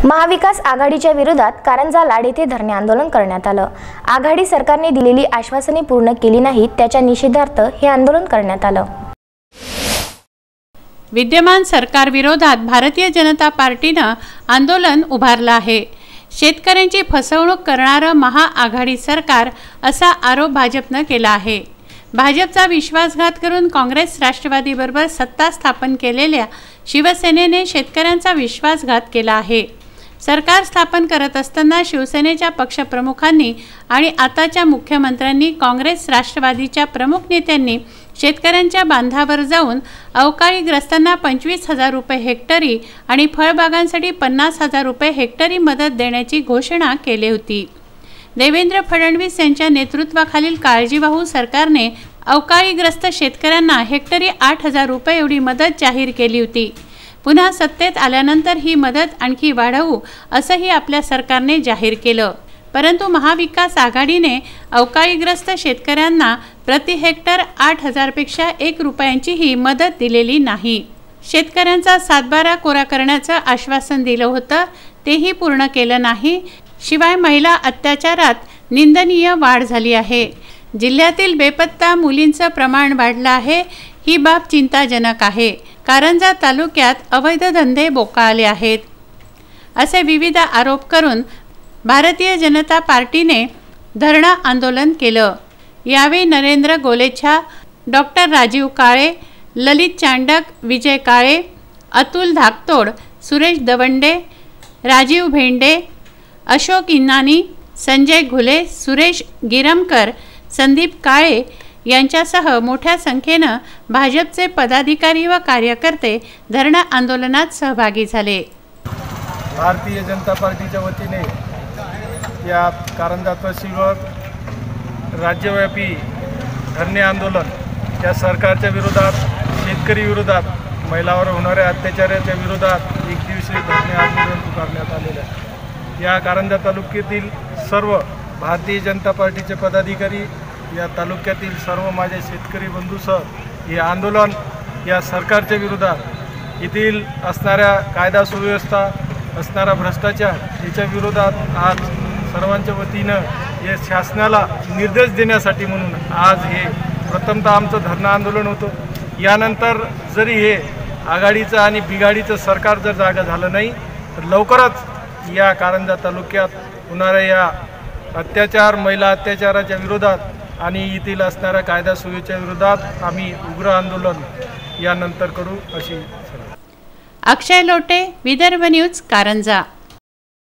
महाविकास आघाडीच्या विरोधात कारंजा लाड येथे धरणे आंदोलन करण्यात आलं। आघाडी सरकारने दिलेली आश्वासने पूर्ण केली नाहीत, त्याच्या निषेधार्थ हे आंदोलन करण्यात आलं। विद्यमान सरकार विरोधात भारतीय जनता पार्टीने आंदोलन उभारलं आहे। शेतकऱ्यांची फसवणूक करणारं महाआघाडी सरकार असा आरोप भाजपने केला आहे। भाजपचा विश्वासघात करून काँग्रेस राष्ट्रवादी बरोबर सत्ता स्थापन केलेल्या शिवसेनेने शेतकऱ्यांचा विश्वासघात केला आहे। सरकार स्थापन करत असताना शिवसेनेच्या पक्षप्रमुखांनी आणि आताच्या मुख्यमंत्र्यांनी काँग्रेस राष्ट्रवादीच्या प्रमुख नेत्यांनी शेतकऱ्यांच्या बांधावर जाऊन अवकाळीग्रस्तांना 25,000 रुपये हेक्टरी आणि फळबागांसाठी 50,000 रुपये हेक्टरी मदत देण्याची घोषणा केली होती। देवेंद्र फडणवीस यांच्या नेतृत्वाखालील काळजीवाहू सरकारने अवकाळीग्रस्त शेतकऱ्यांना हेक्टरी 8,000 रुपये एवढी मदत जाहीर केली होती। पुन्हा सत्तेत आल्यानंतर ही मदत आणखी वाढवू असंही आपल्या सरकारने जाहीर केलं, परंतु महाविकास आघाडीने अवकाळीग्रस्त शेतकऱ्यांना प्रति हेक्टर 8,000 पेक्षा 1 रुपयांचीही मदत दिलेली नाही। शेतकऱ्यांचा सातबारा कोरा करण्याचं आश्वासन दिलं होतं, तेही पूर्ण केलं नाही। शिवाय महिला अत्याचारात निंदनीय वाढ झाली आहे। जिल्ह्यातील बेपत्ता मुलींचं प्रमाण वाढलं आहे, ही बाब चिंताजनक आहे। कारंजा तालुक्यात अवैध धंदे बोकाळले आहेत असे विविध आरोप करून भारतीय जनता पार्टीने धरणं आंदोलन केलं। यावेळी नरेंद्र गोलेछा, डॉक्टर राजीव काळे, ललित चांडक, विजय काळे, अतुल धाकतोड, सुरेश दवंडे, राजीव भेंडे, अशोक इन्नानी, संजय घुले, सुरेश गिरमकर, संदीप काळे यांच्यासह मोठ्या संख्येने भाजपचे पदाधिकारी व कार्यकर्ते धरणं आंदोलनात सहभागी झाले। भारतीय जनता पार्टीच्या वतीने या कारंजा तहसीलवर राज्यव्यापी धरणे आंदोलन या सरकारच्या विरोधात, शेतकरी विरोधात, महिलांवर होणाऱ्या अत्याचाराच्या विरोधात एक दिवसीय धरणे आंदोलन पुकारण्यात आलेले आहे। या कारंजा तालुक्यातील सर्व भारतीय जनता पार्टीचे पदाधिकारी, या तालुक्यातील सर्व माझे शेतकरी बंधूसह हे आंदोलन या सरकारच्या विरोधात, येथील असणाऱ्या कायदा सुव्यवस्था, असणारा भ्रष्टाचार याच्या विरोधात आज सर्वांच्या वतीनं हे शासनाला निर्देश देण्यासाठी म्हणून आज हे प्रथमतः आमचं धरणं आंदोलन होतं। यानंतर जरी हे आघाडीचं आणि बिघाडीचं सरकार जर जागा झालं नाही तर लवकरच या कारंजा तालुक्यात होणाऱ्या या अत्याचार, महिला अत्याचाराच्या विरोधात आणि येथील असणाऱ्या कायदा सुव्यवस्थेच्या विरोधात आम्ही उग्र आंदोलन यानंतर करू अशी। अक्षय लोटे, विदर्भ न्यूज, कारंजा।